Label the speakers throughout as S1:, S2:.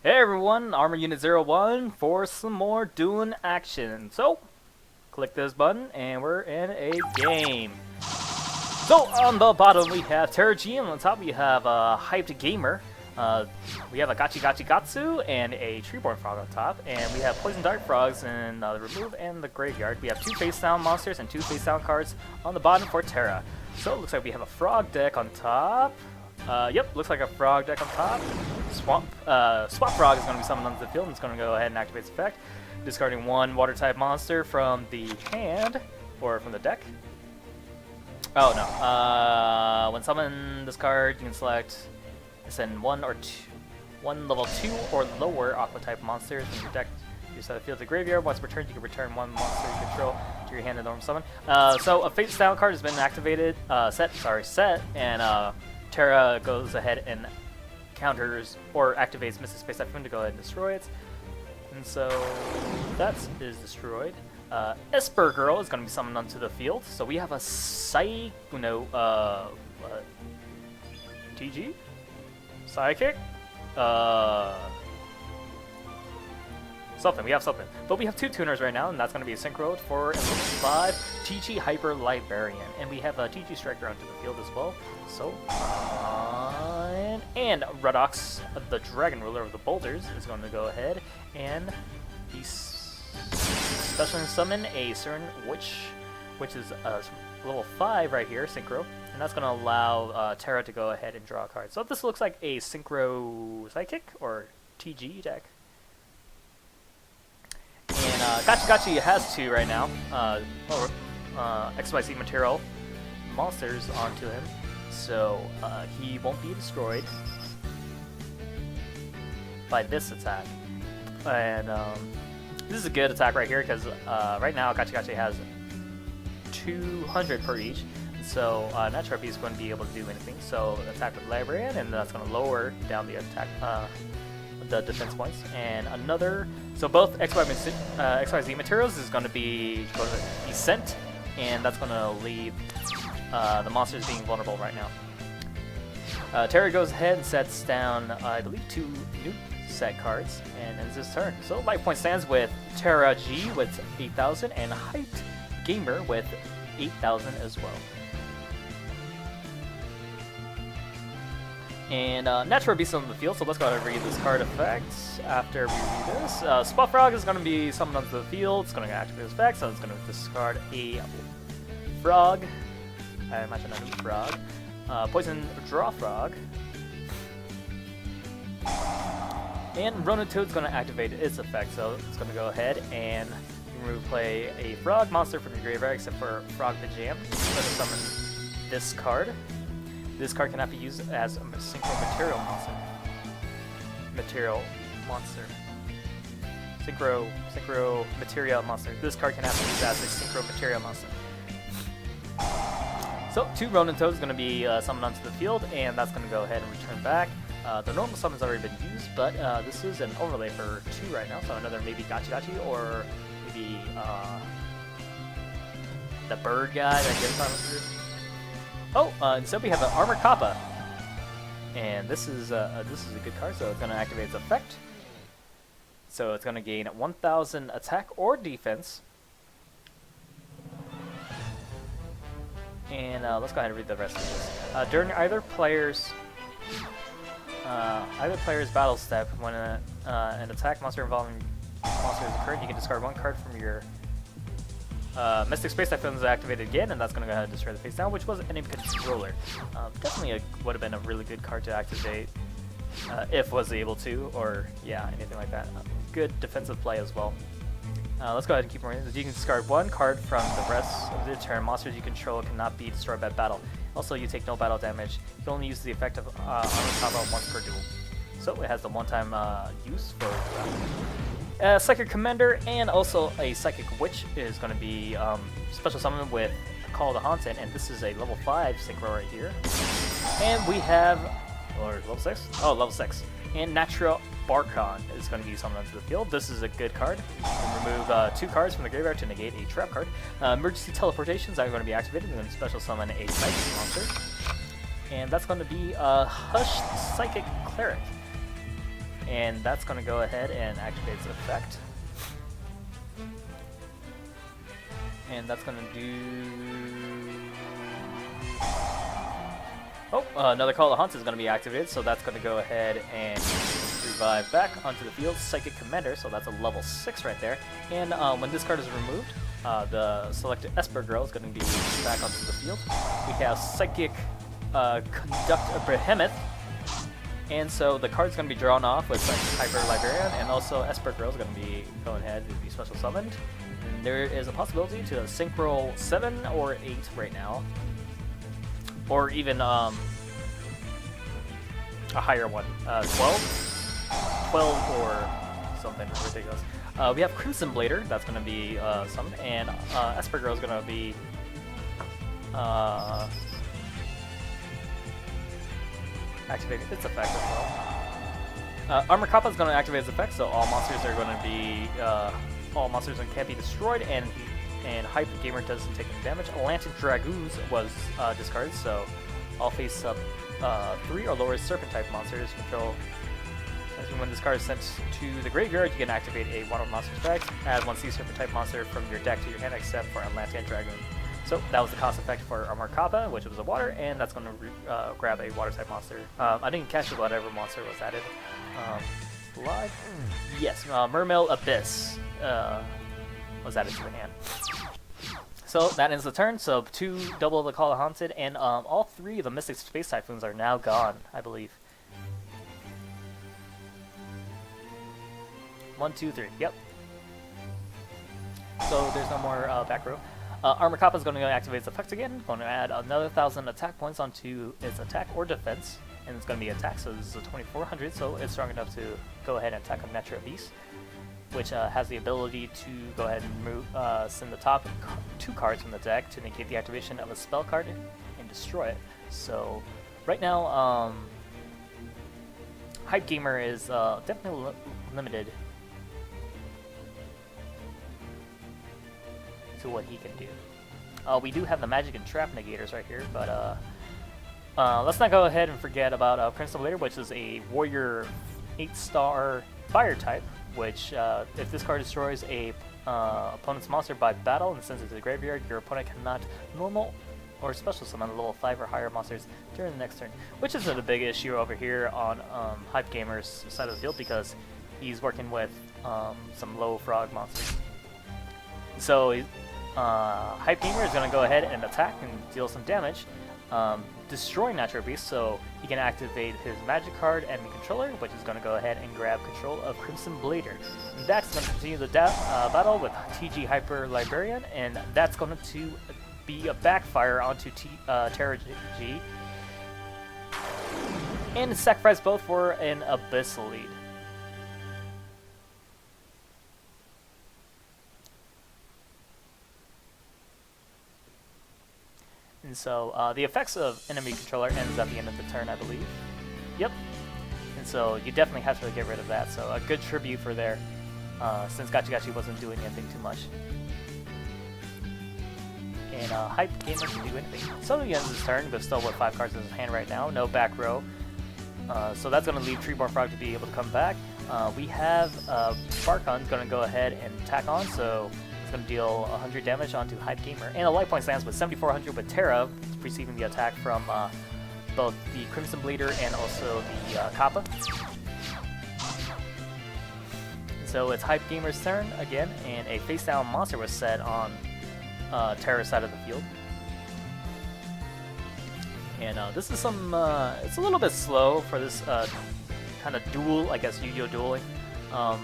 S1: Hey everyone, Armor Unit 01 for some more Duel action. So, click this button and we're in a game. So, on the bottom we have Terra G, and on top we have a Hyped Gamer. We have a Gatsu and a Treeborn Frog on top, and we have Poison Dart Frogs in the Remove and the Graveyard. We have 2 face down monsters and 2 face down cards on the bottom for Terra. So, it looks like we have a Frog deck on top. Yep, looks like a Frog deck on top. Swamp Frog is going to be summoned onto the field and it's going to go ahead and activate its effect, discarding 1 water type monster from the hand, or from the deck. Oh no, when summoned this card, you can select, send 1 level 2 or lower aqua type monsters from your deck to your side of the field to the graveyard. Once returned, you can return 1 monster you control to your hand in normal summon. So a face down card has been activated, set, and Terra goes ahead and counters or activates Mystic Space Typhoon to go ahead and destroy it. And so that is destroyed. Esper Girl is going to be summoned onto the field. So we have a TG? Psychic? Something. We have something. But we have 2 tuners right now, and that's going to be a Syncro for level 5 TG Hyper Librarian. And we have a TG Striker onto the field as well. So, and Rudox, the Dragon Ruler of the Boulders, is going to go ahead and be special summon a certain witch, which is level 5 right here, Syncro. And that's going to allow Terra to go ahead and draw a card. So this looks like a Syncro Psychic, or TG deck. And Gachi has 2 right now, XYZ material monsters onto him, so he won't be destroyed by this attack. And this is a good attack right here, because right now Gachi has 200 per each, so not sure if he's going to be able to do anything. So attack with Librarian, and that's going to lower down the attack, the defense points. And another, so both XYZ materials is going to be sent, and that's going to leave the monsters being vulnerable right now. Terra goes ahead and sets down, I believe, 2 new set cards, and ends his turn. So life point stands with Terra G with 8,000 and Hyped Gamer with 8,000 as well. And Natural Beast on the field, so let's go ahead and read this card effect after we read this. Spot Frog is going to be summoned onto the field. It's going to activate this effect, so it's going to discard a frog. I imagine a new frog. Poison Draw Frog. And Ronin Toad's going to activate its effect, so it's going to go ahead and play a frog monster from your graveyard, except for Frog the Jam. It's going to summon this card. This card cannot be used as a Synchro material monster. Synchro material monster. This card cannot be used as a Synchro material monster. So 2 Ronin Toads is going to be summoned onto the field, and that's going to go ahead and return back. The normal summon's already been used, but this is an overlay for 2 right now, so another maybe Gachi, or maybe the bird guy that gets on through. Oh, instead we have an Armor Kappa, and this is a good card, so it's going to activate its effect. So it's going to gain 1,000 attack or defense. And let's go ahead and read the rest of this. During either player's battle step, when an attack monster involving monster is occurred, you can discard 1 card from your Mystic Space Typhoon is activated again, and that's going to go ahead and destroy the face down, which was enemy controller. Definitely would have been a really good card to activate if was able to, or yeah, anything like that. Good defensive play as well. Let's go ahead and keep moving. You can discard 1 card from the rest of the turn. Monsters you control cannot be destroyed by battle. Also, you take no battle damage. You can only use the effect of Armor Kappa once per duel. So it has the one-time use for Psychic Commander, and also a Psychic Witch is going to be special summon with Call the Haunted, and this is a level 5 Synchro right here. And we have, or level 6? Oh, level 6. And Natural Barkon is going to be summoned onto the field. This is a good card. You can remove 2 cards from the graveyard to negate a trap card. Emergency Teleportations are going to be activated, and then special summon a Psychic monster. And that's going to be a Hush Psychic Cleric. and that's going to go ahead and activate its effect. And that's going to do... Oh, another Call of Hunt is going to be activated, so that's going to go ahead and revive back onto the field. Psychic Commander, so that's a level 6 right there. And when this card is removed, the selected Esper Girl is going to be back onto the field. We have Psychic Conduct Behemoth, and so the card's going to be drawn off with Hyper Librarian, and also Esper Girl is going to be going ahead to be special summoned. And there is a possibility to Syncro 7 or 8 right now, or even a higher one, 12 or something ridiculous. We have Crimson Blader, that's going to be summoned, and Esper Girl is going to be activating its effect as well. Armor Kappa is going to activate its effect, so all monsters are going to be all monsters can't be destroyed, and Hype Gamer doesn't take any damage. Atlantic Dragoons was discarded, so all face up 3 or lower Serpent type monsters control. When this card is sent to the graveyard, you can activate a Water Monster strike. Add 1 Sea Serpent type monster from your deck to your hand, except for Atlantic Dragoon. So that was the cost effect for Armor Kappa, which was a water, and that's going to grab a water type monster. I didn't catch whatever monster was added. Live? Yes, Mermail Abyss was added to the hand. So that ends the turn. So 2 double the Call of Haunted, and all 3 of the Mystic Space Typhoons are now gone, I believe. 1, 2, 3. Yep. So there's no more back row. Armor Kappa is going to activate its effect again. Going to add another 1,000 attack points onto its attack or defense, and it's going to be attack. So this is a 2,400. So it's strong enough to go ahead and attack a Natural Beast, which has the ability to go ahead and move, send the top 2 cards from the deck to negate the activation of a spell card and destroy it. So right now, Hype Gamer is definitely limited to what he can do. We do have the magic and trap negators right here, but let's not go ahead and forget about Crimson Blader, which is a warrior 8-star fire type, which if this card destroys a opponent's monster by battle and sends it to the graveyard, your opponent cannot normal or special summon level 5 or higher monsters during the next turn, which isn't a big issue over here on Hype Gamer's side of the field, because he's working with some low frog monsters. So Hype Gamer is going to go ahead and attack and deal some damage, destroy Natural Beast, so he can activate his magic card and controller, which is going to go ahead and grab control of Crimson Blader. And that's going to continue the battle with TG Hyper Librarian, and that's going to be a backfire onto Terra G, and sacrifice both for an Abyssal lead. And so the effects of enemy controller ends at the end of the turn, I believe. Yep. And so you definitely have to get rid of that. So a good tribute for there, since Gachi wasn't doing anything too much. And Hype Gamer can do anything. So he ends his turn, but still with 5 cards in his hand right now. No back row. So that's going to leave Treeborn Frog to be able to come back. We have Barkon going to go ahead and attack on, so going to deal 100 damage onto Hype Gamer, and a life point stands with 7,400 with Terra receiving the attack from both the Crimson Blader and also the Kappa. So it's Hype Gamer's turn again, and a face down monster was set on Terra's side of the field. And this is some, it's a little bit slow for this kind of duel, I guess, Yu-Gi-Oh! Dueling.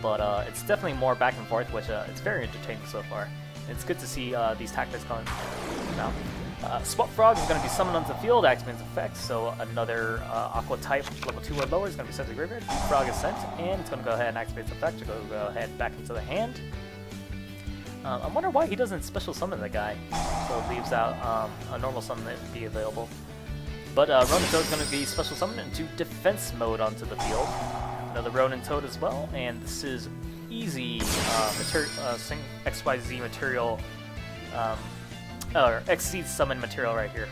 S1: But it's definitely more back and forth, which it's very entertaining so far. It's good to see these tactics coming out. Swap Frog is going to be summoned onto the field, activates effect, so another Aqua type, level 2 or lower, is going to be sent to the graveyard. Frog is sent, and it's going to go ahead and activate its effect to go ahead back into the hand. I wonder why he doesn't special summon the guy, so it leaves out a normal summon that would be available. But Ronin Toad is going to be special summoned into defense mode onto the field. Another Ronin Toad as well, and this is easy XYZ material, or Xyz summon material right here.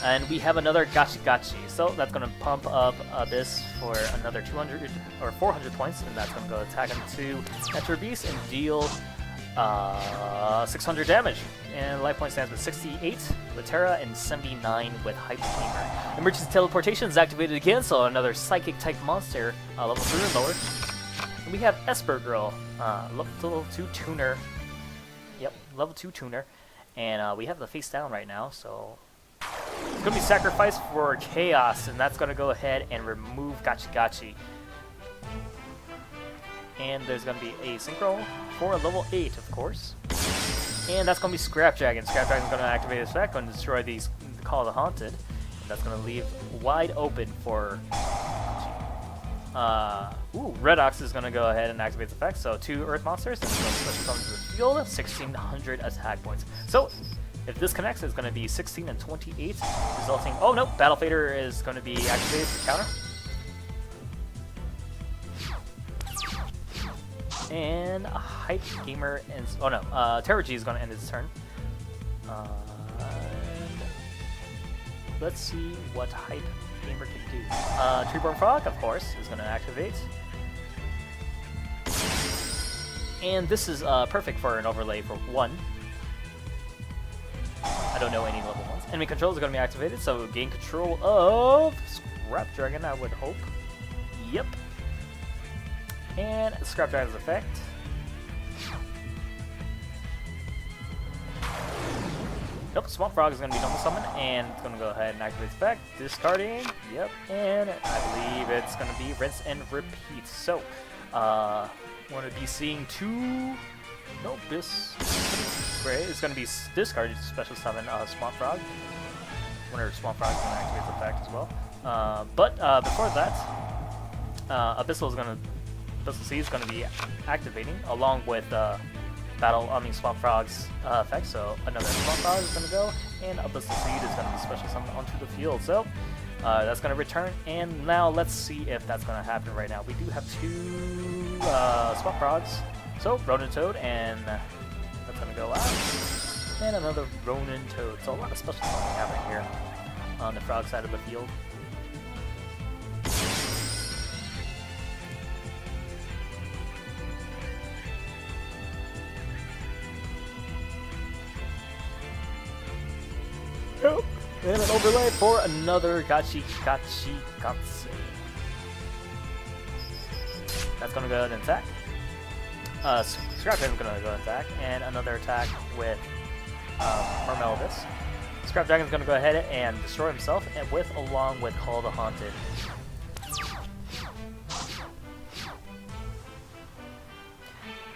S1: And we have another Gachi Gachi, so that's going to pump up this for another 200 or 400 points, and that's going to go attack into Enter Beast and deal 600 damage. And life point stands with 68 with Terra and 79 with Hype Gamer. Emergency Teleportation is activated again, so another Psychic type monster, level 3 and lower. And we have Esper Girl, level 2 tuner. Yep, level 2 tuner. And we have the face down right now, so it's going to be sacrificed for Chaos, and that's going to go ahead and remove Gachi Gachi. And there's going to be a Syncro for level 8, of course. And that's going to be Scrap Dragon. Scrap Dragon is going to activate his effect, going to destroy these Call of the Haunted. And that's going to leave wide open for... Red Ox is going to go ahead and activate the effect, so 2 Earth Monsters, and it's going to special summon to the field, 1600 attack points. So, if this connects, it's going to be 16 and 28, resulting... Oh, no! Battle Fader is going to be activated to counter. And Hype Gamer ends... Oh, no. Terra G is going to end its turn. And let's see what Hype Gamer can do. Treeborn Frog, of course, is going to activate. And this is perfect for an overlay for 1. I don't know any level 1s. Enemy controls are going to be activated, so gain control of Scrap Dragon, I would hope. Yep. And Scrap Dragon's effect. Nope, Swamp Frog is going to be normal summon, and it's going to go ahead and activate its effect. Discarding, yep, and I believe it's going to be rinse and repeat. So, we're going to be seeing 2... Nope, this... Great, it's going to be discarded to special summon Swamp Frog. Wonder if Swamp Frog is going to activate the effect as well. But before that, Abyssal Sea is going to be activating along with Swamp Frog's effect. So another Swamp Frog is going to go, and Abyssal Seed is going to be special summoned onto the field. So that's going to return, and now let's see if that's going to happen right now. We do have 2 Swamp Frogs. So Ronin Toad, and that's going to go out, and another Ronin Toad. So a lot of special summoning happening here on the frog side of the field. Yep. And an overlay for another Gachi Gachi Gatsu. That's going to go ahead and attack. Scrap Dragon is going to go attack, and another attack with Mermail Abyss. Scrap Dragon is going to go ahead and destroy himself, and along with Call of the Haunted.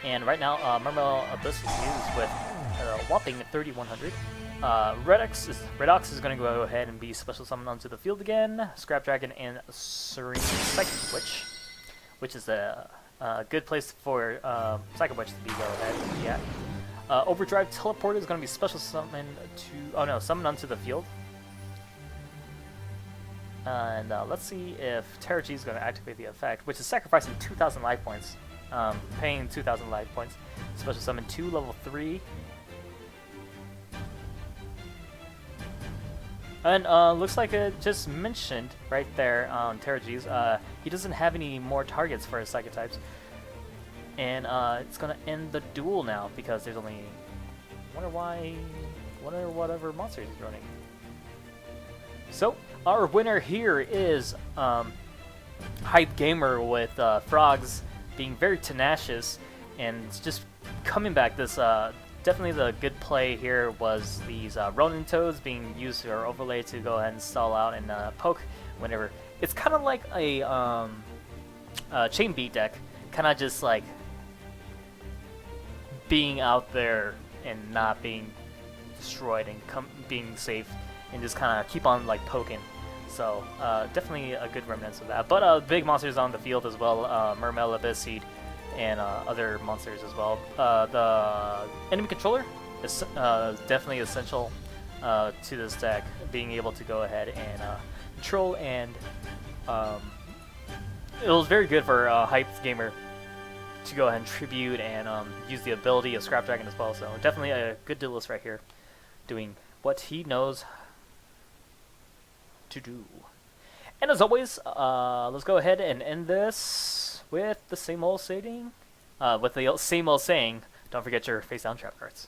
S1: And right now, Mermail Abyss is used with a whopping 3,100. Red Ox is going to go ahead and be special summoned onto the field again. Scrap Dragon and Serene Psychic Witch, which is a good place for Psychic Witch to be go ahead. Yeah. Overdrive Teleport is going to be special summoned to... summoned onto the field. And let's see if Terra G is going to activate the effect, which is sacrificing 2,000 life points. Paying 2,000 life points. Special summon 2 level 3. And looks like it just mentioned right there on Terra G's, he doesn't have any more targets for his Psychic types. And it's going to end the duel now because there's only... Wonder whatever monster he's running. So, our winner here is Hype Gamer with Frogs being very tenacious and just coming back. This definitely the good play here was these Ronin Toads being used or overlay to go ahead and stall out and poke whenever. It's kind of like a chain beat deck, kind of just like being out there and not being destroyed and being safe and just kind of keep on like poking. So definitely a good remnants of that. But big monsters on the field as well, Mermail Abyss Seed and other monsters as well. The enemy controller is definitely essential to this deck, being able to go ahead and control, and it was very good for Hype Gamer to go ahead and tribute and use the ability of Scrap Dragon as well. So definitely a good duelist right here, doing what he knows to do. And as always, let's go ahead and end this with the same old saying. Don't forget your face down trap cards.